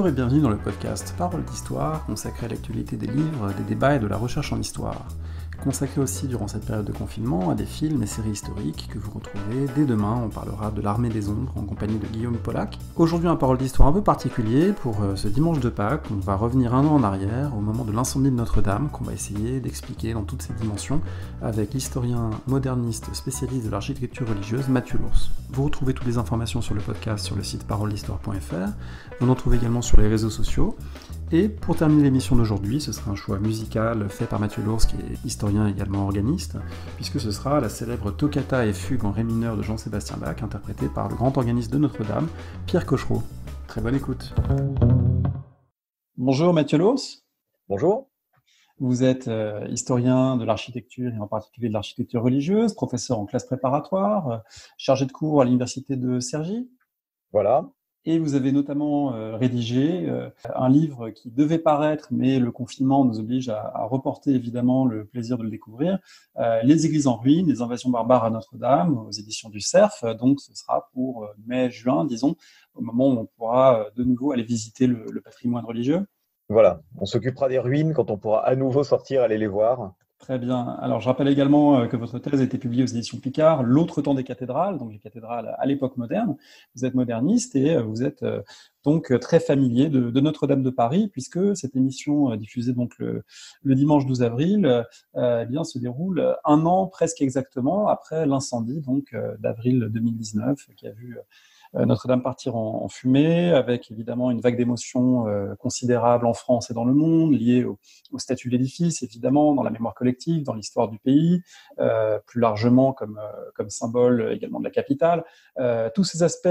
Bonjour et bienvenue dans le podcast Paroles d'Histoire, consacré à l'actualité des livres, des débats et de la recherche en histoire. Consacré aussi durant cette période de confinement à des films et séries historiques que vous retrouvez dès demain. On parlera de l'Armée des Ombres en compagnie de Guillaume Pollack. Aujourd'hui un Parole d'Histoire un peu particulier pour ce dimanche de Pâques. On va revenir un an en arrière au moment de l'incendie de Notre-Dame qu'on va essayer d'expliquer dans toutes ses dimensions avec l'historien moderniste spécialiste de l'architecture religieuse Mathieu Lours. Vous retrouvez toutes les informations sur le podcast sur le site paroledhistoire.fr. Vous en trouvez également sur les réseaux sociaux. Et pour terminer l'émission d'aujourd'hui, ce sera un choix musical fait par Mathieu Lours, qui est historien et également organiste, puisque ce sera la célèbre Toccata et Fugue en ré mineur de Jean-Sébastien Bach, interprétée par le grand organiste de Notre-Dame, Pierre Cochereau. Très bonne écoute. Bonjour Mathieu Lours. Bonjour. Vous êtes historien de l'architecture et en particulier de l'architecture religieuse, professeur en classe préparatoire, chargé de cours à l'université de Cergy. Voilà. Et vous avez notamment rédigé un livre qui devait paraître, mais le confinement nous oblige à reporter évidemment le plaisir de le découvrir, Les Églises en ruine, les invasions barbares à Notre-Dame, aux éditions du Cerf. Donc ce sera pour mai-juin, disons, au moment où on pourra de nouveau aller visiter le patrimoine religieux. Voilà, on s'occupera des ruines quand on pourra à nouveau sortir, aller les voir. Très bien. Alors, je rappelle également que votre thèse a été publiée aux éditions Picard, L'autre temps des cathédrales, donc les cathédrales à l'époque moderne. Vous êtes moderniste et vous êtes donc très familier de Notre-Dame de Paris, puisque cette émission diffusée donc le dimanche 12 avril eh bien, se déroule un an presque exactement après l'incendie donc d'avril 2019 qui a vu Notre-Dame partir en fumée, avec évidemment une vague d'émotions considérable en France et dans le monde, liée au statut de l'édifice, évidemment, dans la mémoire collective, dans l'histoire du pays, plus largement comme symbole également de la capitale. Tous ces aspects,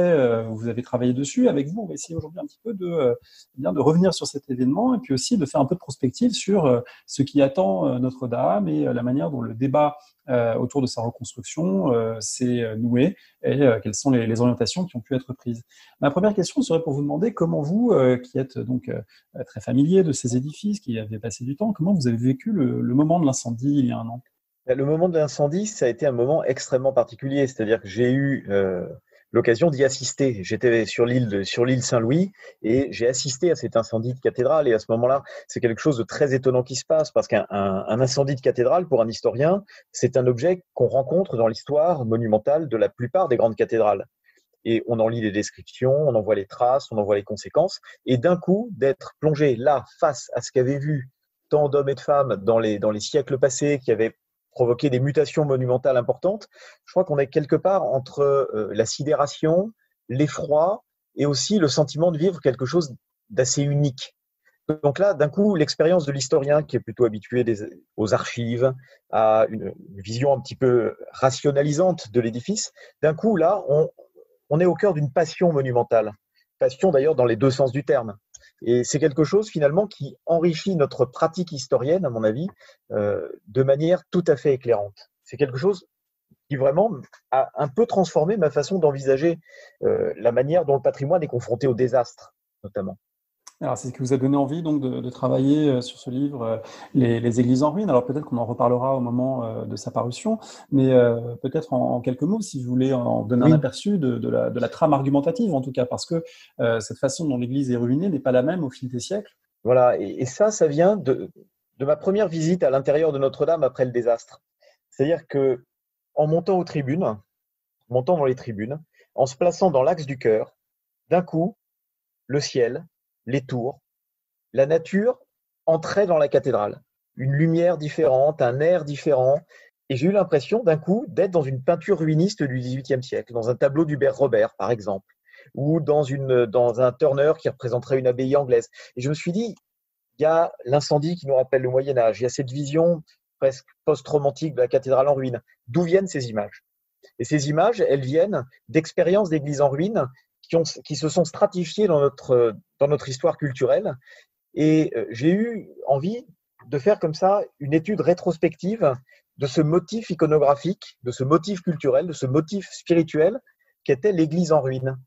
vous avez travaillé dessus. Avec vous, on va essayer aujourd'hui un petit peu de revenir sur cet événement et puis aussi de faire un peu de prospective sur ce qui attend Notre-Dame et la manière dont le débat autour de sa reconstruction s'est noué et quelles sont les orientations qui ont pu être prises. Ma première question serait pour vous demander comment vous, qui êtes donc très familier de ces édifices, qui avez passé du temps, comment vous avez vécu le moment de l'incendie il y a un an? Le moment de l'incendie, ça a été un moment extrêmement particulier, c'est-à-dire que j'ai eu l'occasion d'y assister. J'étais sur l'île Saint-Louis et j'ai assisté à cet incendie de cathédrale. Et à ce moment-là, c'est quelque chose de très étonnant qui se passe parce qu'un incendie de cathédrale, pour un historien, c'est un objet qu'on rencontre dans l'histoire monumentale de la plupart des grandes cathédrales. Et on en lit les descriptions, on en voit les traces, on en voit les conséquences. Et d'un coup, d'être plongé là, face à ce qu'avaient vu tant d'hommes et de femmes dans les siècles passés, qui avaient provoqué des mutations monumentales importantes, je crois qu'on est quelque part entre la sidération, l'effroi et aussi le sentiment de vivre quelque chose d'assez unique. Donc là, d'un coup, l'expérience de l'historien qui est plutôt habitué aux archives, à une vision un petit peu rationalisante de l'édifice, d'un coup, là, on est au cœur d'une passion monumentale. Passion d'ailleurs dans les deux sens du terme. Et c'est quelque chose finalement qui enrichit notre pratique historienne, à mon avis, de manière tout à fait éclairante. C'est quelque chose qui vraiment a un peu transformé ma façon d'envisager la manière dont le patrimoine est confronté au désastre, notamment. Alors, c'est ce qui vous a donné envie donc de travailler sur ce livre, les Églises en ruine. Alors peut-être qu'on en reparlera au moment de sa parution, mais peut-être en quelques mots, si vous voulez en donner un aperçu de la trame argumentative, en tout cas, parce que cette façon dont l'Église est ruinée n'est pas la même au fil des siècles. Voilà, et ça vient de ma première visite à l'intérieur de Notre-Dame après le désastre. C'est-à-dire que en montant aux tribunes, montant dans les tribunes, en se plaçant dans l'axe du chœur, d'un coup, le ciel, les tours, la nature entrait dans la cathédrale. Une lumière différente, un air différent. Et j'ai eu l'impression d'un coup d'être dans une peinture ruiniste du XVIIIe siècle, dans un tableau d'Hubert Robert, par exemple, ou dans un Turner qui représenterait une abbaye anglaise. Et je me suis dit, il y a l'incendie qui nous rappelle le Moyen-Âge, il y a cette vision presque post-romantique de la cathédrale en ruine. D'où viennent ces images? Et ces images, elles viennent d'expériences d'églises en ruine qui se sont stratifiées dans notre histoire culturelle. Et j'ai eu envie de faire comme ça une étude rétrospective de ce motif iconographique, de ce motif culturel, de ce motif spirituel qu'était l'église en ruine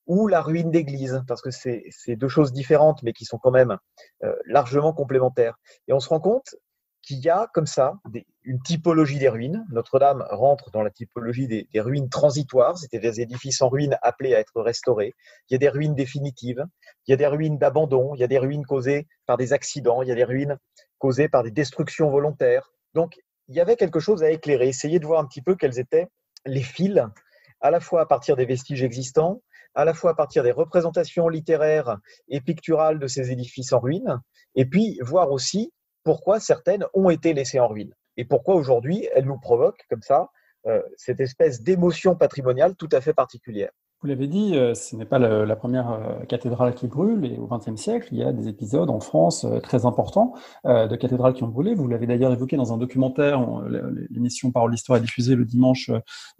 ou la ruine d'église, parce que c'est deux choses différentes mais qui sont quand même largement complémentaires. Et on se rend compte qu'il y a comme ça une typologie des ruines. Notre-Dame rentre dans la typologie des ruines transitoires, c'était des édifices en ruines appelés à être restaurés. Il y a des ruines définitives, il y a des ruines d'abandon, il y a des ruines causées par des accidents, il y a des ruines causées par des destructions volontaires. Donc, il y avait quelque chose à éclairer, essayer de voir un petit peu quels étaient les fils, à la fois à partir des vestiges existants, à la fois à partir des représentations littéraires et picturales de ces édifices en ruine, et puis voir aussi pourquoi certaines ont été laissées en ruine et pourquoi aujourd'hui elles nous provoquent comme ça cette espèce d'émotion patrimoniale tout à fait particulière. Vous l'avez dit, ce n'est pas la première cathédrale qui brûle, et au XXe siècle, il y a des épisodes en France très importants de cathédrales qui ont brûlé. Vous l'avez d'ailleurs évoqué dans un documentaire, l'émission Parole d'Histoire est diffusée le dimanche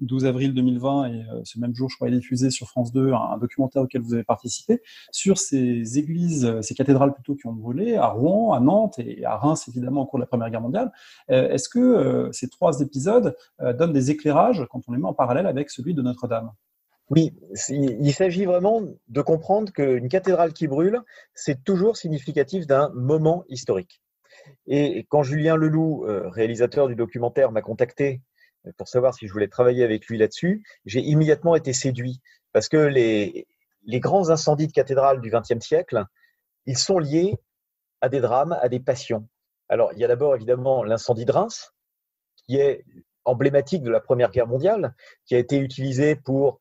12 avril 2020, et ce même jour, je crois, est diffusé sur France 2, un documentaire auquel vous avez participé, sur ces églises, ces cathédrales plutôt qui ont brûlé, à Rouen, à Nantes et à Reims, évidemment, au cours de la Première Guerre mondiale. Est-ce que ces trois épisodes donnent des éclairages quand on les met en parallèle avec celui de Notre-Dame ? Oui, il s'agit vraiment de comprendre qu'une cathédrale qui brûle, c'est toujours significatif d'un moment historique. Et quand Julien Leloup, réalisateur du documentaire, m'a contacté pour savoir si je voulais travailler avec lui là-dessus, j'ai immédiatement été séduit parce que les grands incendies de cathédrales du XXe siècle, ils sont liés à des drames, à des passions. Alors, il y a d'abord évidemment l'incendie de Reims, qui est emblématique de la Première Guerre mondiale, qui a été utilisé pour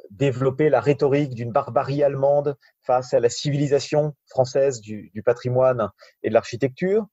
développer la rhétorique d'une barbarie allemande face à la civilisation française du patrimoine et de l'architecture.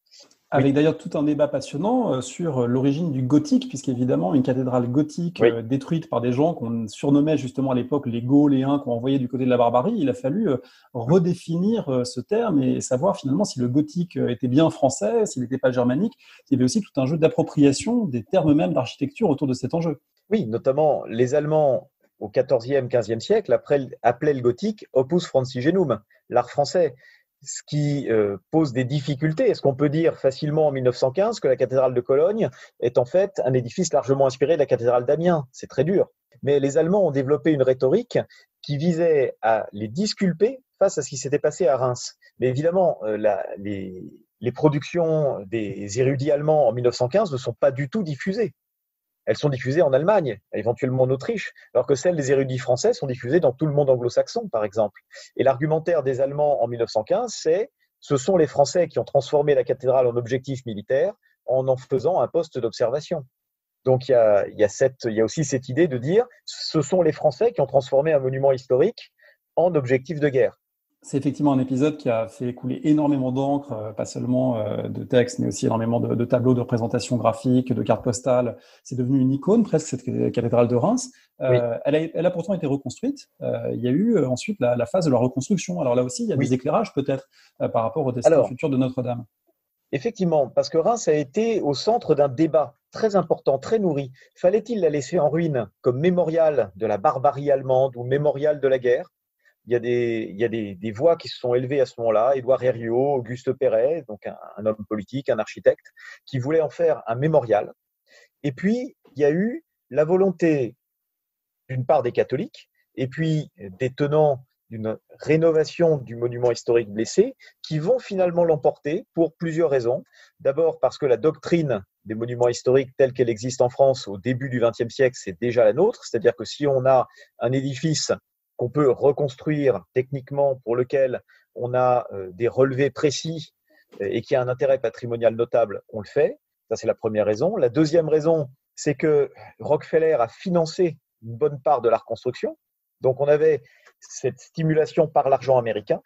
Avec d'ailleurs tout un débat passionnant sur l'origine du gothique, puisqu'évidemment, une cathédrale gothique détruite par des gens qu'on surnommait justement à l'époque les Gauléens, qu'on envoyait du côté de la barbarie, il a fallu redéfinir ce terme et savoir finalement si le gothique était bien français, s'il n'était pas germanique. Il y avait aussi tout un jeu d'appropriation des termes même d'architecture autour de cet enjeu. Oui, notamment les Allemands au XIVe, XVe siècle appelaient le gothique opus francigenum, l'art français. Ce qui pose des difficultés. Est-ce qu'on peut dire facilement en 1915 que la cathédrale de Cologne est en fait un édifice largement inspiré de la cathédrale d'Amiens? C'est très dur. Mais les Allemands ont développé une rhétorique qui visait à les disculper face à ce qui s'était passé à Reims. Mais évidemment, les productions des érudits allemands en 1915 ne sont pas du tout diffusées. Elles sont diffusées en Allemagne, éventuellement en Autriche, alors que celles des érudits français sont diffusées dans tout le monde anglo-saxon, par exemple. Et l'argumentaire des Allemands en 1915, ce sont les Français qui ont transformé la cathédrale en objectif militaire en faisant un poste d'observation. Donc il y a aussi cette idée de dire ce sont les Français qui ont transformé un monument historique en objectif de guerre. C'est effectivement un épisode qui a fait couler énormément d'encre, pas seulement de textes, mais aussi énormément de tableaux, de représentations graphiques, de cartes postales. C'est devenu une icône, presque, cette cathédrale de Reims. Oui. Elle a pourtant été reconstruite. Il y a eu ensuite la phase de la reconstruction. Alors là aussi, il y a des éclairages peut-être par rapport au destin futur de Notre-Dame. Effectivement, parce que Reims a été au centre d'un débat très important, très nourri. Fallait-il la laisser en ruine comme mémorial de la barbarie allemande ou mémorial de la guerre? Il y a des voix qui se sont élevées à ce moment-là, Édouard Herriot, Auguste Perret, donc un homme politique, un architecte, qui voulait en faire un mémorial. Et puis, il y a eu la volonté, d'une part des catholiques, et puis des tenants d'une rénovation du monument historique blessé, qui vont finalement l'emporter pour plusieurs raisons. D'abord parce que la doctrine des monuments historiques telle qu'elle existe en France au début du XXe siècle, c'est déjà la nôtre, c'est-à-dire que si on a un édifice qu'on peut reconstruire techniquement, pour lequel on a des relevés précis et qui a un intérêt patrimonial notable, on le fait. Ça, c'est la première raison. La deuxième raison, c'est que Rockefeller a financé une bonne part de la reconstruction. Donc, on avait cette stimulation par l'argent américain.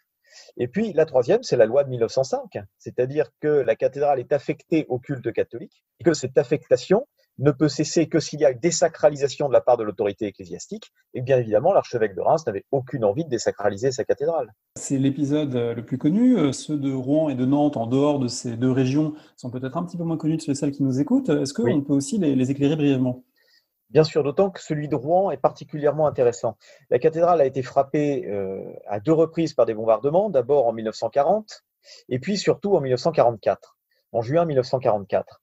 Et puis, la troisième, c'est la loi de 1905, c'est-à-dire que la cathédrale est affectée au culte catholique et que cette affectation ne peut cesser que s'il y a désacralisation de la part de l'autorité ecclésiastique. Et bien évidemment, l'archevêque de Reims n'avait aucune envie de désacraliser sa cathédrale. C'est l'épisode le plus connu. Ceux de Rouen et de Nantes, en dehors de ces deux régions, sont peut-être un petit peu moins connus de celles qui nous écoutent. Est-ce qu'on peut aussi les éclairer brièvement ? Bien sûr, d'autant que celui de Rouen est particulièrement intéressant. La cathédrale a été frappée à deux reprises par des bombardements, d'abord en 1940 et puis surtout en 1944, en juin 1944.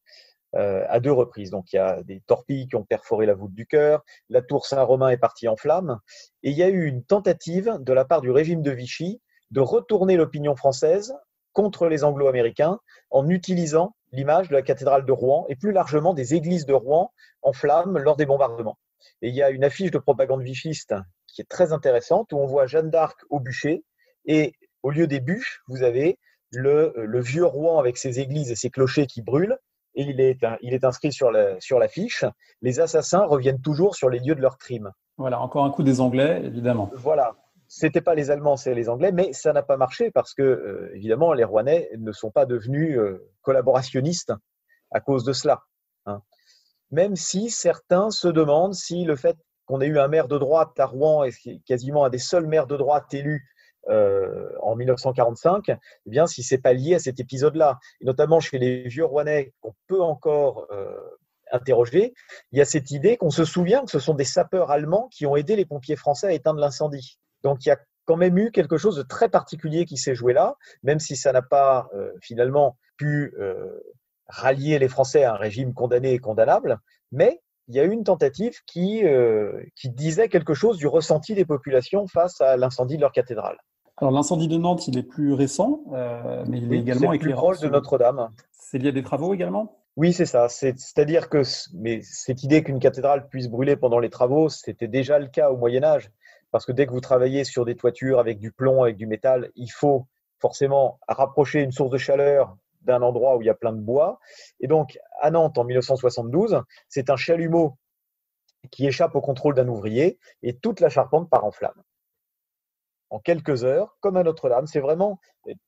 À deux reprises. Donc, il y a des torpilles qui ont perforé la voûte du chœur, la tour Saint-Romain est partie en flammes, et il y a eu une tentative de la part du régime de Vichy de retourner l'opinion française contre les Anglo-Américains en utilisant l'image de la cathédrale de Rouen et plus largement des églises de Rouen en flammes lors des bombardements. Et il y a une affiche de propagande vichiste qui est très intéressante où on voit Jeanne d'Arc au bûcher et au lieu des bûches, vous avez le vieux Rouen avec ses églises et ses clochers qui brûlent. Et il est inscrit sur l'affiche. Les assassins reviennent toujours sur les lieux de leur crime. Voilà, encore un coup des Anglais, évidemment. Voilà. C'était pas les Allemands, c'est les Anglais, mais ça n'a pas marché parce que, évidemment, les Rouennais ne sont pas devenus collaborationnistes à cause de cela. Hein. Même si certains se demandent si le fait qu'on ait eu un maire de droite à Rouen, et quasiment un des seuls maires de droite élus en 1945, eh bien, si c'est pas lié à cet épisode-là, et notamment chez les vieux Rouennais qu'on peut encore interroger, il y a cette idée qu'on se souvient que ce sont des sapeurs allemands qui ont aidé les pompiers français à éteindre l'incendie. Donc il y a quand même eu quelque chose de très particulier qui s'est joué là, même si ça n'a pas finalement pu rallier les Français à un régime condamné et condamnable, mais il y a eu une tentative qui disait quelque chose du ressenti des populations face à l'incendie de leur cathédrale. Alors l'incendie de Nantes, il est plus récent, mais il est Oui, c'est également le plus éclairant. proche de Notre-Dame. C'est lié à des travaux également? Oui, c'est ça. C'est-à-dire que mais cette idée qu'une cathédrale puisse brûler pendant les travaux, c'était déjà le cas au Moyen Âge. Parce que dès que vous travaillez sur des toitures avec du plomb, avec du métal, il faut forcément rapprocher une source de chaleur d'un endroit où il y a plein de bois. Et donc, à Nantes, en 1972, c'est un chalumeau qui échappe au contrôle d'un ouvrier et toute la charpente part en flammes. En quelques heures, comme à Notre-Dame. C'est vraiment,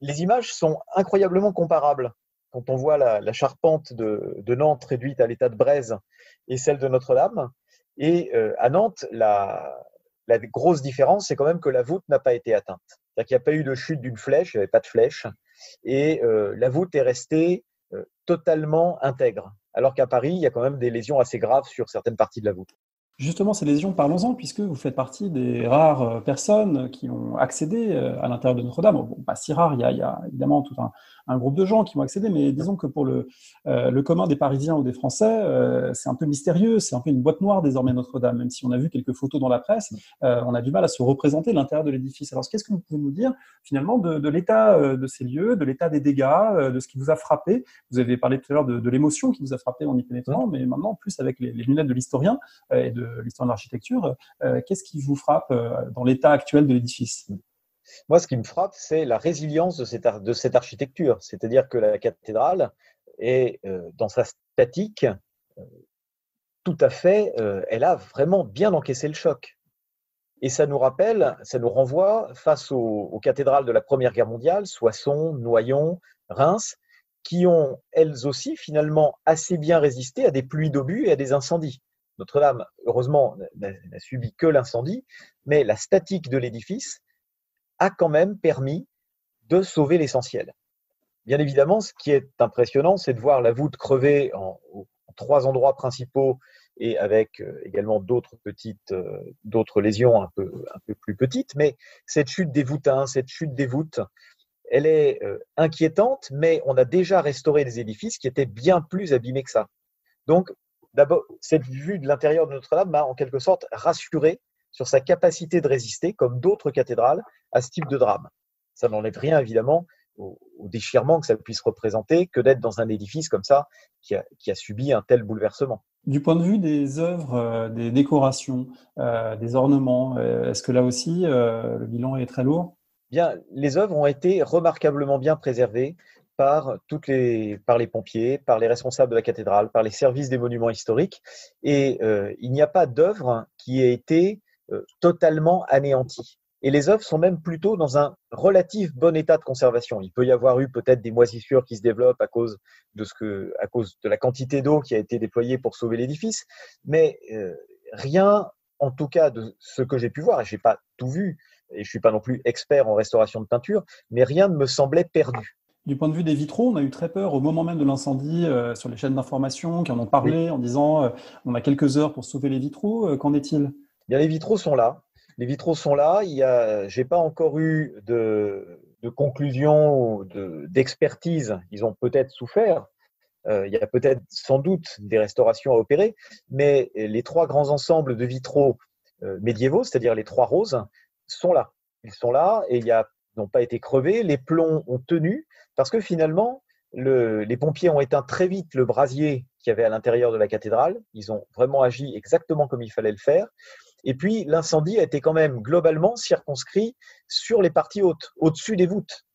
les images sont incroyablement comparables. Quand on voit la charpente de Nantes réduite à l'état de braise et celle de Notre-Dame. Et à Nantes, la grosse différence, c'est quand même que la voûte n'a pas été atteinte. C'est-à-dire qu'il n'y a pas eu de chute d'une flèche, il n'y avait pas de flèche. Et la voûte est restée totalement intègre. Alors qu'à Paris, il y a quand même des lésions assez graves sur certaines parties de la voûte. Justement, ces lésions, parlons-en, puisque vous faites partie des rares personnes qui ont accédé à l'intérieur de Notre-Dame. Bon, pas si rare, il y a évidemment tout un groupe de gens qui ont accédé, mais disons que pour le commun des Parisiens ou des Français, c'est un peu mystérieux, c'est un peu une boîte noire désormais Notre-Dame, même si on a vu quelques photos dans la presse, on a du mal à se représenter l'intérieur de l'édifice. Alors, qu'est-ce que vous pouvez nous dire finalement de l'état de ces lieux, de l'état des dégâts, de ce qui vous a frappé? Vous avez parlé tout à l'heure de l'émotion qui vous a frappé en y pénétrant, mais maintenant, en plus, avec les lunettes de l'historien et de l'histoire de l'architecture, qu'est-ce qui vous frappe dans l'état actuel de l'édifice? Moi, ce qui me frappe, c'est la résilience de cette architecture. C'est-à-dire que la cathédrale est, dans sa statique, tout à fait, elle a vraiment bien encaissé le choc. Et ça nous renvoie face aux cathédrales de la Première Guerre mondiale, Soissons, Noyon, Reims, qui ont elles aussi finalement assez bien résisté à des pluies d'obus et à des incendies. Notre-Dame, heureusement, n'a subi que l'incendie, mais la statique de l'édifice a quand même permis de sauver l'essentiel. Bien évidemment, ce qui est impressionnant, c'est de voir la voûte crever en 3 endroits principaux et avec également d'autres lésions un peu plus petites. Mais cette chute des voûtins, cette chute des voûtes, elle est inquiétante, mais on a déjà restauré des édifices qui étaient bien plus abîmés que ça. Donc, d'abord, cette vue de l'intérieur de Notre-Dame m'a en quelque sorte rassuré sur sa capacité de résister, comme d'autres cathédrales, à ce type de drame. Ça n'enlève rien, évidemment, au déchirement que ça puisse représenter que d'être dans un édifice comme ça qui a subi un tel bouleversement. Du point de vue des œuvres, des décorations, des ornements, est-ce que là aussi, le bilan est très lourd? Bien, les œuvres ont été remarquablement bien préservées par les pompiers, par les responsables de la cathédrale, par les services des monuments historiques. Et il n'y a pas d'œuvre qui ait été totalement anéantie. Et les œuvres sont même plutôt dans un relatif bon état de conservation. Il peut y avoir eu peut-être des moisissures qui se développent à cause de la quantité d'eau qui a été déployée pour sauver l'édifice, mais rien, en tout cas de ce que j'ai pu voir, et je n'ai pas tout vu, et je ne suis pas non plus expert en restauration de peinture, mais rien ne me semblait perdu. Du point de vue des vitraux, on a eu très peur au moment même de l'incendie sur les chaînes d'information qui en ont parlé Oui. en disant on a quelques heures pour sauver les vitraux. Qu'en est-il? Bien, les vitraux sont là. Les vitraux sont là. J'ai pas encore eu de conclusion ou d'expertise. Ils ont peut-être souffert. Il y a peut-être sans doute des restaurations à opérer, mais les 3 grands ensembles de vitraux médiévaux, c'est-à-dire les 3 roses, sont là. Ils sont là et n'ont pas été crevés. Les plombs ont tenu parce que finalement, Les pompiers ont éteint très vite le brasier qu'il y avait à l'intérieur de la cathédrale. Ils ont vraiment agi exactement comme il fallait le faire. Et puis, l'incendie a été quand même globalement circonscrit sur les parties hautes, au-dessus des voûtes.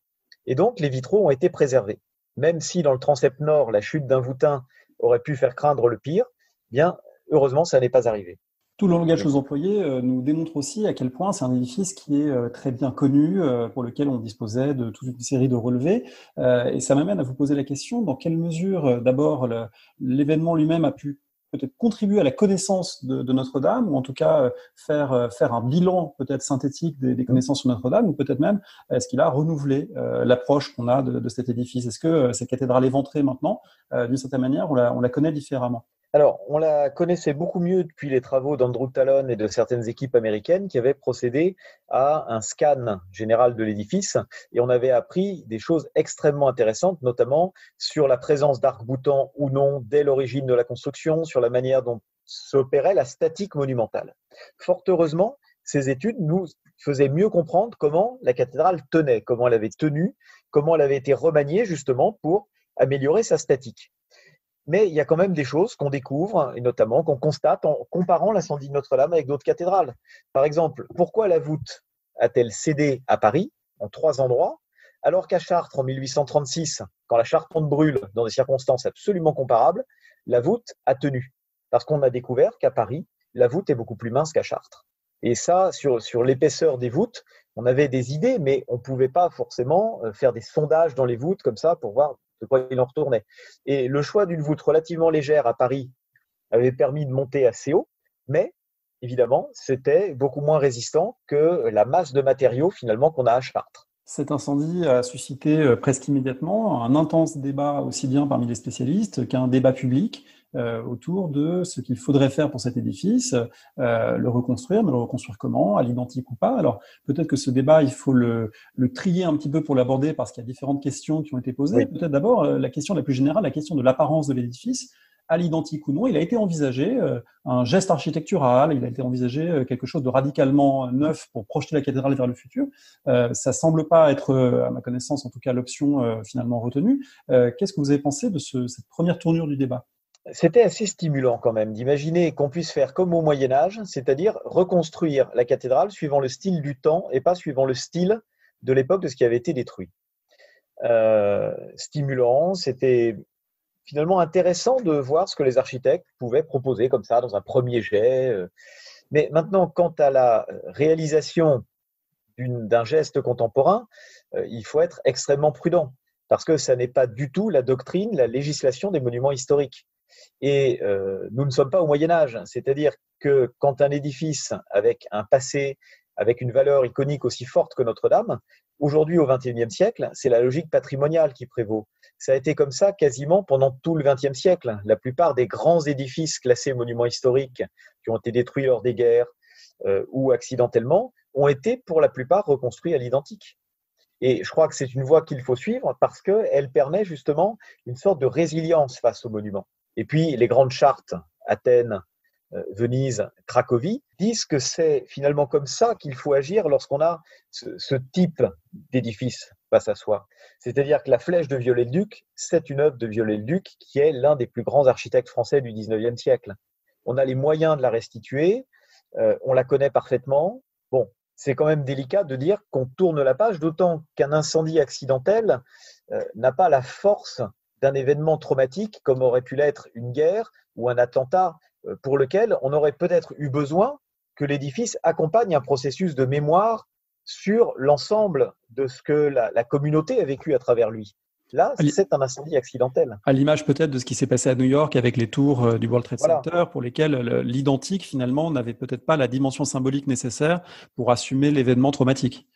Et donc, les vitraux ont été préservés. Même si dans le transept nord, la chute d'un voûtin aurait pu faire craindre le pire, bien, heureusement, ça n'est pas arrivé. Tout le langage que vous employez nous démontre aussi à quel point c'est un édifice qui est très bien connu, pour lequel on disposait de toute une série de relevés. Et ça m'amène à vous poser la question, dans quelle mesure, d'abord, l'événement lui-même a pu peut-être contribuer à la connaissance de Notre-Dame, ou en tout cas faire un bilan peut-être synthétique des connaissances sur Notre-Dame, ou peut-être même est-ce qu'il a renouvelé l'approche qu'on a de cet édifice. Est-ce que cette cathédrale éventrée maintenant, d'une certaine manière, on la connaît différemment? Alors, on la connaissait beaucoup mieux depuis les travaux d'Andrew Tallon et de certaines équipes américaines qui avaient procédé à un scan général de l'édifice et on avait appris des choses extrêmement intéressantes, notamment sur la présence d'arcs-boutants ou non dès l'origine de la construction, sur la manière dont s'opérait la statique monumentale. Fort heureusement, ces études nous faisaient mieux comprendre comment la cathédrale tenait, comment elle avait tenu, comment elle avait été remaniée justement pour améliorer sa statique. Mais il y a quand même des choses qu'on découvre, et notamment qu'on constate en comparant l'incendie de Notre-Dame avec d'autres cathédrales. Par exemple, pourquoi la voûte a-t-elle cédé à Paris, en 3 endroits, alors qu'à Chartres, en 1836, quand la charpente brûle dans des circonstances absolument comparables, la voûte a tenu? Parce qu'on a découvert qu'à Paris, la voûte est beaucoup plus mince qu'à Chartres. Et ça, sur l'épaisseur des voûtes, on avait des idées, mais on ne pouvait pas forcément faire des sondages dans les voûtes comme ça pour voir de quoi il en retournait. Et le choix d'une voûte relativement légère à Paris avait permis de monter assez haut, mais évidemment, c'était beaucoup moins résistant que la masse de matériaux finalement qu'on a à Chartres. Cet incendie a suscité presque immédiatement un intense débat aussi bien parmi les spécialistes qu'un débat public autour de ce qu'il faudrait faire pour cet édifice, le reconstruire, mais le reconstruire comment, à l'identique ou pas. Alors peut-être que ce débat, il faut le trier un petit peu pour l'aborder parce qu'il y a différentes questions qui ont été posées. Oui. Peut-être d'abord la question la plus générale, la question de l'apparence de l'édifice, à l'identique ou non. Il a été envisagé un geste architectural, il a été envisagé quelque chose de radicalement neuf pour projeter la cathédrale vers le futur. Ça semble pas être, à ma connaissance, en tout cas, l'option finalement retenue. Qu'est-ce que vous avez pensé de cette première tournure du débat? C'était assez stimulant quand même d'imaginer qu'on puisse faire comme au Moyen-Âge, c'est-à-dire reconstruire la cathédrale suivant le style du temps et pas suivant le style de l'époque de ce qui avait été détruit. Stimulant, c'était finalement intéressant de voir ce que les architectes pouvaient proposer comme ça dans un premier jet. Mais maintenant, quant à la réalisation d'un geste contemporain, il faut être extrêmement prudent parce que ça n'est pas du tout la doctrine, la législation des monuments historiques. Et nous ne sommes pas au Moyen-Âge, c'est-à-dire que quand un édifice avec un passé, avec une valeur iconique aussi forte que Notre-Dame, aujourd'hui au XXIe siècle, c'est la logique patrimoniale qui prévaut. Ça a été comme ça quasiment pendant tout le XXe siècle. La plupart des grands édifices classés monuments historiques qui ont été détruits lors des guerres ou accidentellement ont été pour la plupart reconstruits à l'identique. Et je crois que c'est une voie qu'il faut suivre parce qu'elle permet justement une sorte de résilience face aux monuments. Et puis les grandes chartes, Athènes, Venise, Cracovie, disent que c'est finalement comme ça qu'il faut agir lorsqu'on a ce type d'édifice face à soi. C'est-à-dire que la flèche de Viollet-le-Duc, c'est une œuvre de Viollet-le-Duc qui est l'un des plus grands architectes français du XIXe siècle. On a les moyens de la restituer, on la connaît parfaitement. Bon, c'est quand même délicat de dire qu'on tourne la page, d'autant qu'un incendie accidentel n'a pas la force d'un événement traumatique comme aurait pu l'être une guerre ou un attentat pour lequel on aurait peut-être eu besoin que l'édifice accompagne un processus de mémoire sur l'ensemble de ce que la communauté a vécu à travers lui. Là, c'est un incendie accidentel. À l'image peut-être de ce qui s'est passé à New York avec les tours du World Trade Center, Voilà. pour lesquelles l'identique finalement n'avait peut-être pas la dimension symbolique nécessaire pour assumer l'événement traumatique.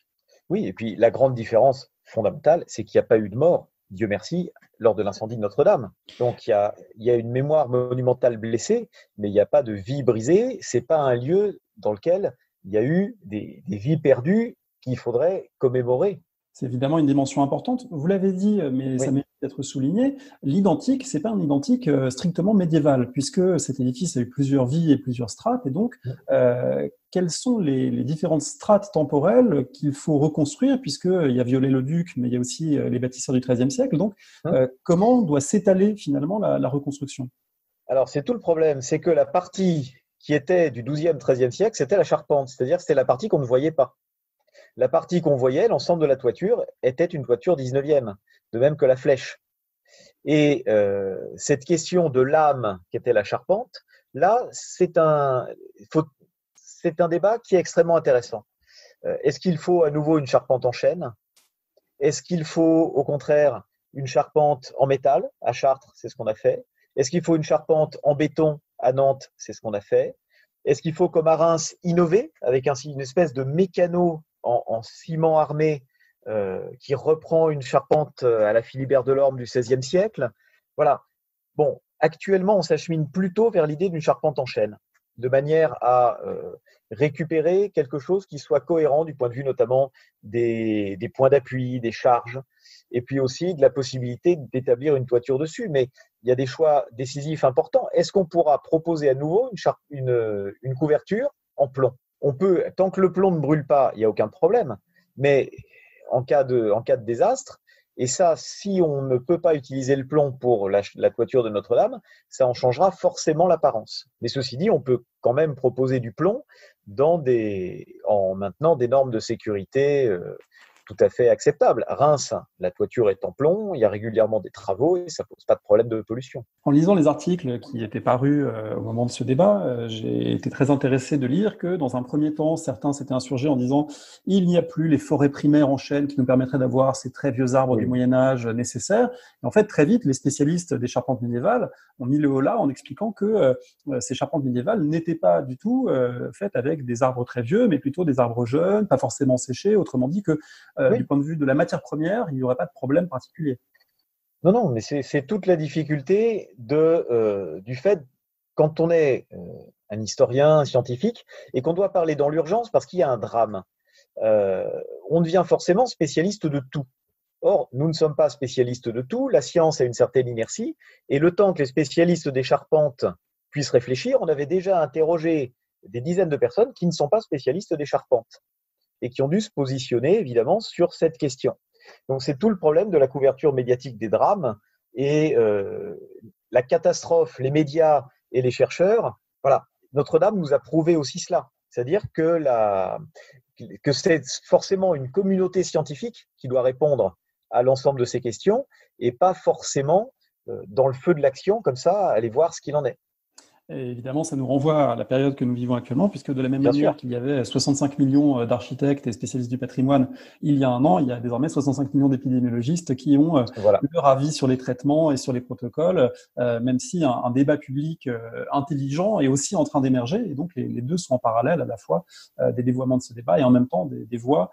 Oui, et puis la grande différence fondamentale, c'est qu'il n'y a pas eu de mort, Dieu merci, lors de l'incendie de Notre-Dame. Donc il y a une mémoire monumentale blessée, mais il n'y a pas de vie brisée. C'est pas un lieu dans lequel il y a eu des vies perdues qu'il faudrait commémorer. C'est évidemment une dimension importante. Vous l'avez dit, mais ça Oui. mérite d'être souligné. L'identique, c'est pas un identique strictement médiéval, puisque cet édifice a eu plusieurs vies et plusieurs strates. Et donc, quelles sont les différentes strates temporelles qu'il faut reconstruire, puisqu'il y a Viollet-le-Duc, mais il y a aussi les bâtisseurs du XIIIe siècle. Donc, comment doit s'étaler finalement la reconstruction? Alors, c'est tout le problème, c'est que la partie qui était du XIIe, XIIIe siècle, c'était la charpente, c'est-à-dire c'était la partie qu'on ne voyait pas. La partie qu'on voyait, l'ensemble de la toiture, était une toiture 19e, de même que la flèche. Et cette question de l'âme qui était la charpente, là, c'est un débat qui est extrêmement intéressant. Est-ce qu'il faut à nouveau une charpente en chêne? Est-ce qu'il faut au contraire une charpente en métal? À Chartres, c'est ce qu'on a fait. Est-ce qu'il faut une charpente en béton? À Nantes, c'est ce qu'on a fait. Est-ce qu'il faut, comme à Reims, innover avec une espèce de mécano en ciment armé qui reprend une charpente à la Philibert Delorme du XVIe siècle? Voilà. Bon, actuellement, on s'achemine plutôt vers l'idée d'une charpente en chêne, de manière à récupérer quelque chose qui soit cohérent du point de vue notamment des points d'appui, des charges, et puis aussi de la possibilité d'établir une toiture dessus. Mais il y a des choix décisifs importants. Est-ce qu'on pourra proposer à nouveau une couverture en plomb? On peut, tant que le plomb ne brûle pas, il n'y a aucun problème. Mais en cas de désastre, et ça, si on ne peut pas utiliser le plomb pour la toiture de Notre-Dame, ça en changera forcément l'apparence. Mais ceci dit, on peut quand même proposer du plomb en maintenant des normes de sécurité tout à fait acceptables. Reims, la toiture est en plomb, il y a régulièrement des travaux et ça ne pose pas de problème de pollution. En lisant les articles qui étaient parus au moment de ce débat, j'ai été très intéressé de lire que, dans un premier temps, certains s'étaient insurgés en disant « il n'y a plus les forêts primaires en chêne qui nous permettraient d'avoir ces très vieux arbres du Moyen-Âge nécessaires ». Et en fait, très vite, les spécialistes des charpentes médiévales ont mis le holà en expliquant que ces charpentes médiévales n'étaient pas du tout faites avec des arbres très vieux, mais plutôt des arbres jeunes, pas forcément séchés. Autrement dit que, du point de vue de la matière première, il n'y aurait pas de problème particulier. Non, non, mais c'est toute la difficulté du fait, quand on est un historien, un scientifique, et qu'on doit parler dans l'urgence parce qu'il y a un drame, on devient forcément spécialiste de tout. Or, nous ne sommes pas spécialistes de tout, la science a une certaine inertie, et le temps que les spécialistes des charpentes puissent réfléchir, on avait déjà interrogé des dizaines de personnes qui ne sont pas spécialistes des charpentes, et qui ont dû se positionner, évidemment, sur cette question. Donc, c'est tout le problème de la couverture médiatique des drames et la catastrophe, les médias et les chercheurs. Voilà, Notre-Dame nous a prouvé aussi cela. C'est-à-dire que c'est forcément une communauté scientifique qui doit répondre à l'ensemble de ces questions et pas forcément dans le feu de l'action, comme ça, aller voir ce qu'il en est. Et évidemment, ça nous renvoie à la période que nous vivons actuellement, puisque de la même Bien manière sûr. qu'il y avait 65 millions d'architectes et spécialistes du patrimoine il y a un an, il y a désormais 65 millions d'épidémiologistes qui ont Voilà. leur avis sur les traitements et sur les protocoles, même si un débat public intelligent est aussi en train d'émerger. Et donc, les deux sont en parallèle, à la fois des dévoiements de ce débat et en même temps des voies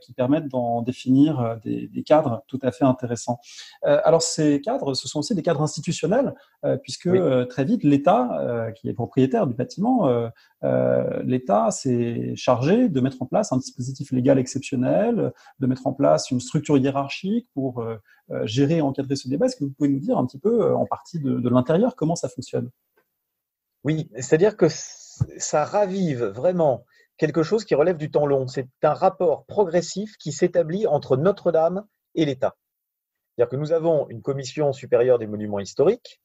qui permettent d'en définir des cadres tout à fait intéressants. Alors, ces cadres, ce sont aussi des cadres institutionnels, puisque très vite, l'État qui est propriétaire du bâtiment, l'État s'est chargé de mettre en place un dispositif légal exceptionnel, de mettre en place une structure hiérarchique pour gérer et encadrer ce débat. Est-ce que vous pouvez nous dire un petit peu, en partie de l'intérieur, comment ça fonctionne? Oui, c'est-à-dire que ça ravive vraiment quelque chose qui relève du temps long. C'est un rapport progressif qui s'établit entre Notre-Dame et l'État. C'est-à-dire que nous avons une commission supérieure des monuments historiques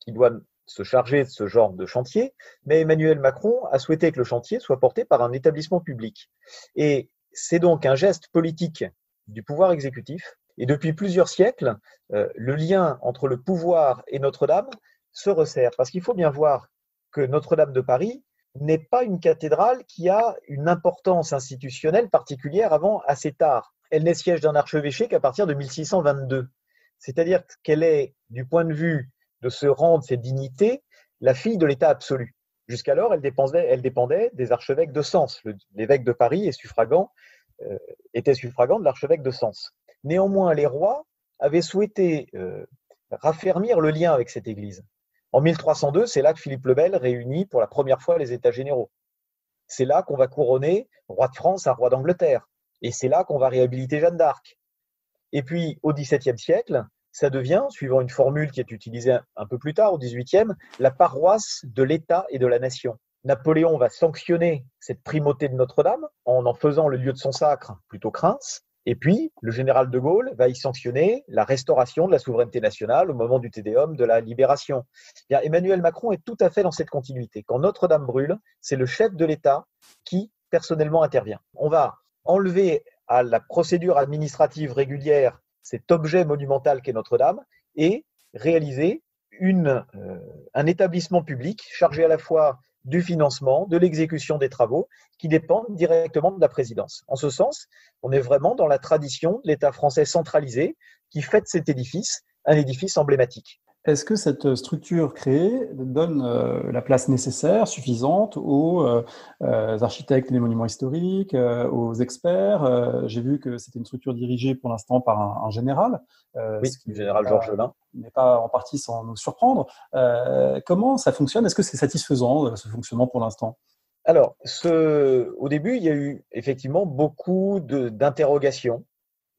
qui doit se charger de ce genre de chantier, mais Emmanuel Macron a souhaité que le chantier soit porté par un établissement public. Et c'est donc un geste politique du pouvoir exécutif. Et depuis plusieurs siècles, le lien entre le pouvoir et Notre-Dame se resserre. Parce qu'il faut bien voir que Notre-Dame de Paris n'est pas une cathédrale qui a une importance institutionnelle particulière avant assez tard. Elle n'est siège d'un archevêché qu'à partir de 1622. C'est-à-dire qu'elle est, du point de vue de se rendre cette dignité, la fille de l'État absolu. Jusqu'alors, elle dépendait des archevêques de Sens. L'évêque de Paris était suffragant de l'archevêque de Sens. Néanmoins, les rois avaient souhaité raffermir le lien avec cette église. En 1302, c'est là que Philippe le Bel réunit pour la première fois les États généraux. C'est là qu'on va couronner roi de France un roi d'Angleterre. Et c'est là qu'on va réhabiliter Jeanne d'Arc. Et puis, au XVIIe siècle, ça devient, suivant une formule qui est utilisée un peu plus tard, au XVIIIe, la paroisse de l'État et de la nation. Napoléon va sanctionner cette primauté de Notre-Dame en faisant le lieu de son sacre plutôt que Reims. Et puis, le général de Gaulle va y sanctionner la restauration de la souveraineté nationale au moment du Tédéum de la Libération. Bien, Emmanuel Macron est tout à fait dans cette continuité. Quand Notre-Dame brûle, c'est le chef de l'État qui personnellement intervient. On va enlever à la procédure administrative régulière cet objet monumental qu'est Notre-Dame et réaliser un établissement public chargé à la fois du financement, de l'exécution des travaux qui dépendent directement de la présidence. En ce sens, on est vraiment dans la tradition de l'État français centralisé qui fait de cet édifice un édifice emblématique. Est-ce que cette structure créée donne la place nécessaire, suffisante aux architectes des monuments historiques, aux experts? J'ai vu que c'était une structure dirigée pour l'instant par un général, Oui, ce qui le général Georges Jelin. n'est pas en partie sans nous surprendre. Comment ça fonctionne? Est-ce que c'est satisfaisant, ce fonctionnement pour l'instant? Alors, au début, il y a eu effectivement beaucoup d'interrogations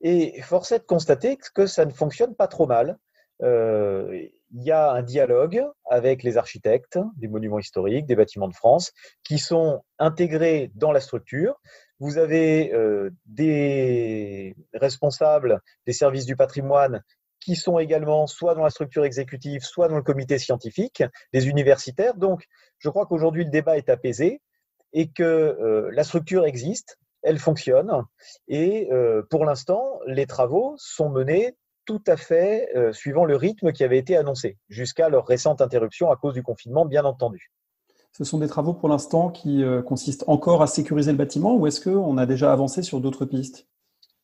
et force est de constater que ça ne fonctionne pas trop mal. Il y a un dialogue avec les architectes des monuments historiques, des bâtiments de France, qui sont intégrés dans la structure. Vous avez des responsables des services du patrimoine qui sont également soit dans la structure exécutive, soit dans le comité scientifique, des universitaires. Donc, je crois qu'aujourd'hui, le débat est apaisé et que la structure existe, elle fonctionne, et pour l'instant, les travaux sont menés tout à fait suivant le rythme qui avait été annoncé, jusqu'à leur récente interruption à cause du confinement, bien entendu. Ce sont des travaux pour l'instant qui consistent encore à sécuriser le bâtiment ou est-ce qu'on a déjà avancé sur d'autres pistes?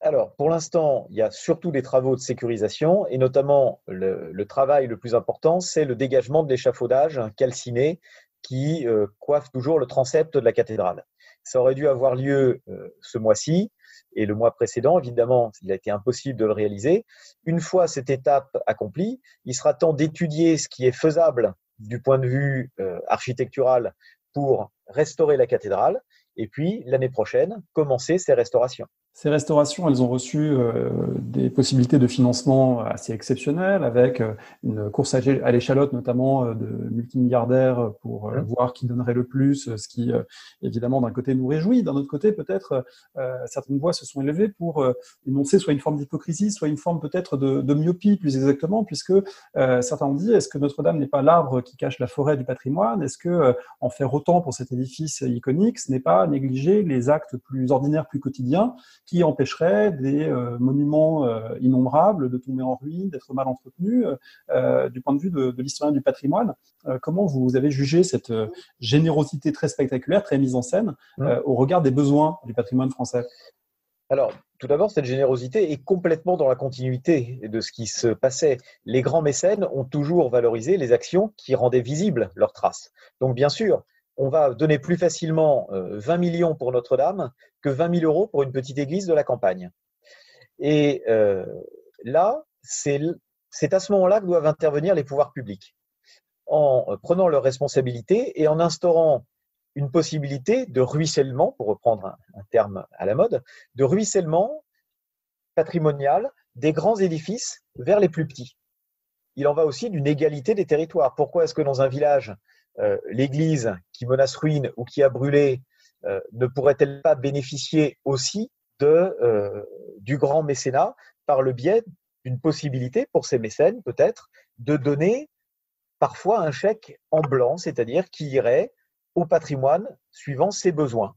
Alors, pour l'instant, il y a surtout des travaux de sécurisation et notamment le travail le plus important, c'est le dégagement de l'échafaudage calciné qui coiffe toujours le transept de la cathédrale. Ça aurait dû avoir lieu ce mois-ci et le mois précédent, évidemment, il a été impossible de le réaliser. Une fois cette étape accomplie, il sera temps d'étudier ce qui est faisable du point de vue architectural pour restaurer la cathédrale et puis l'année prochaine, commencer ces restaurations. Ces restaurations, elles ont reçu des possibilités de financement assez exceptionnelles, avec une course à l'échalote, notamment de multimilliardaires, pour voir qui donnerait le plus, ce qui, évidemment, d'un côté nous réjouit. D'un autre côté, peut-être, certaines voix se sont élevées pour énoncer soit une forme d'hypocrisie, soit une forme peut-être de myopie, plus exactement, puisque certains ont dit, est-ce que Notre-Dame n'est pas l'arbre qui cache la forêt du patrimoine? Est-ce que en faire autant pour cet édifice iconique, ce n'est pas négliger les actes plus ordinaires, plus quotidiens, qui empêcherait des monuments innombrables de tomber en ruine, d'être mal entretenus, du point de vue de l'historien du patrimoine. Comment vous avez jugé cette générosité très spectaculaire, très mise en scène, au regard des besoins du patrimoine français? Alors, tout d'abord, cette générosité est complètement dans la continuité de ce qui se passait. Les grands mécènes ont toujours valorisé les actions qui rendaient visibles leurs traces. Donc, bien sûr, on va donner plus facilement 20 millions pour Notre-Dame que 20 000 euros pour une petite église de la campagne. Et là, c'est à ce moment-là que doivent intervenir les pouvoirs publics, en prenant leurs responsabilités et en instaurant une possibilité de ruissellement, pour reprendre un terme à la mode, de ruissellement patrimonial des grands édifices vers les plus petits. Il en va aussi d'une égalité des territoires. Pourquoi est-ce que dans un village, l'église qui menace ruine ou qui a brûlé ne pourrait-elle pas bénéficier aussi du grand mécénat par le biais d'une possibilité pour ces mécènes peut-être de donner parfois un chèque en blanc, c'est-à-dire qui irait au patrimoine suivant ses besoins.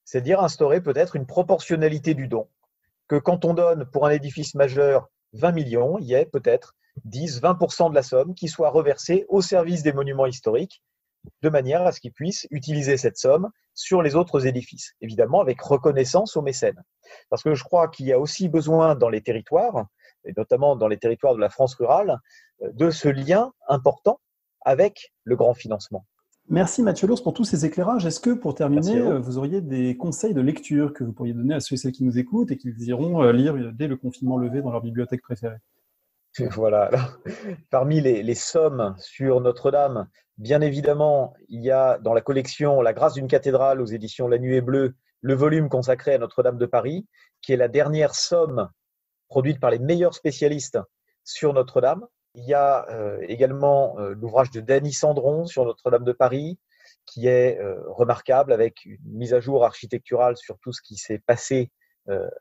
C'est-à-dire instaurer peut-être une proportionnalité du don. Que quand on donne pour un édifice majeur 20 millions, il y ait peut-être 10-20% de la somme qui soit reversée au service des monuments historiques, de manière à ce qu'ils puissent utiliser cette somme sur les autres édifices, évidemment avec reconnaissance aux mécènes. Parce que je crois qu'il y a aussi besoin dans les territoires, et notamment dans les territoires de la France rurale, de ce lien important avec le grand financement. Merci Mathieu Lours pour tous ces éclairages. Est-ce que, pour terminer, vous auriez des conseils de lecture que vous pourriez donner à ceux et celles qui nous écoutent et qui iront lire dès le confinement levé dans leur bibliothèque préférée? Voilà. Alors, parmi les sommes sur Notre-Dame, bien évidemment, il y a dans la collection La grâce d'une cathédrale aux éditions La Nuée Bleue, le volume consacré à Notre-Dame de Paris, qui est la dernière somme produite par les meilleurs spécialistes sur Notre-Dame. Il y a également l'ouvrage de Denis Sandron sur Notre-Dame de Paris, qui est remarquable, avec une mise à jour architecturale sur tout ce qui s'est passé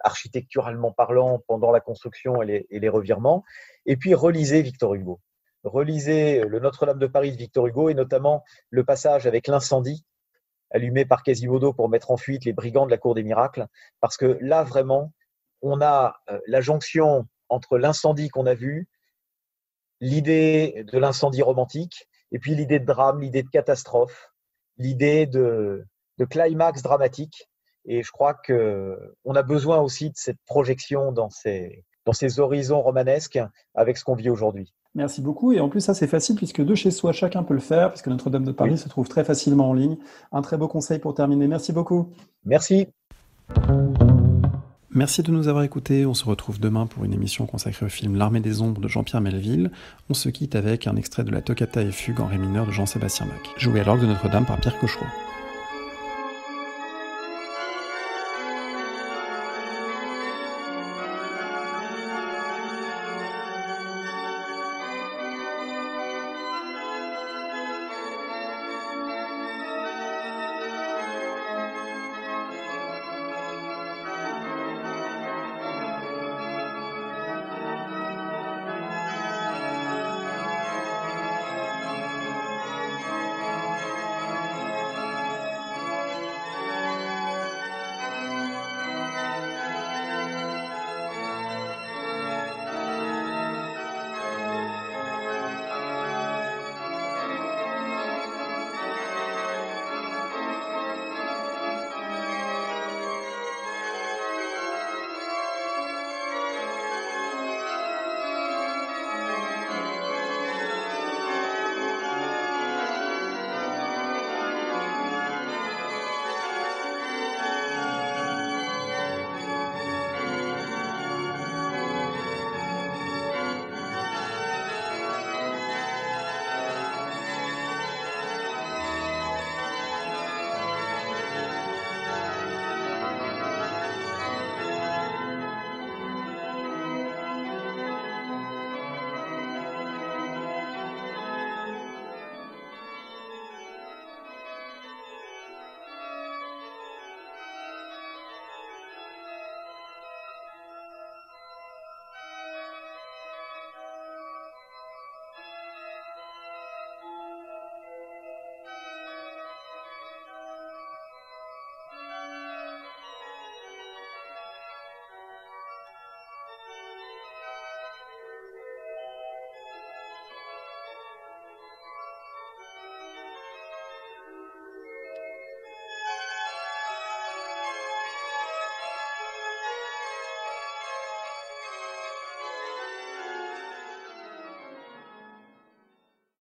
architecturalement parlant pendant la construction et les revirements. Et puis relisez Victor Hugo. Relisez le Notre-Dame de Paris de Victor Hugo, et notamment le passage avec l'incendie allumé par Quasimodo pour mettre en fuite les brigands de la Cour des Miracles, parce que là, vraiment, on a la jonction entre l'incendie qu'on a vu, l'idée de l'incendie romantique, et puis l'idée de drame, l'idée de catastrophe, l'idée de climax dramatique. Et je crois qu'on a besoin aussi de cette projection dans ces horizons romanesques avec ce qu'on vit aujourd'hui. Merci beaucoup. Et en plus, ça, c'est facile puisque de chez soi, chacun peut le faire, puisque Notre-Dame de Paris se trouve très facilement en ligne. Un très beau conseil pour terminer. Merci beaucoup. Merci. Merci de nous avoir écoutés. On se retrouve demain pour une émission consacrée au film L'Armée des Ombres de Jean-Pierre Melville. On se quitte avec un extrait de la Toccata et Fugue en ré mineur de Jean-Sébastien Bach, joué à l'orgue de Notre-Dame par Pierre Cochereau.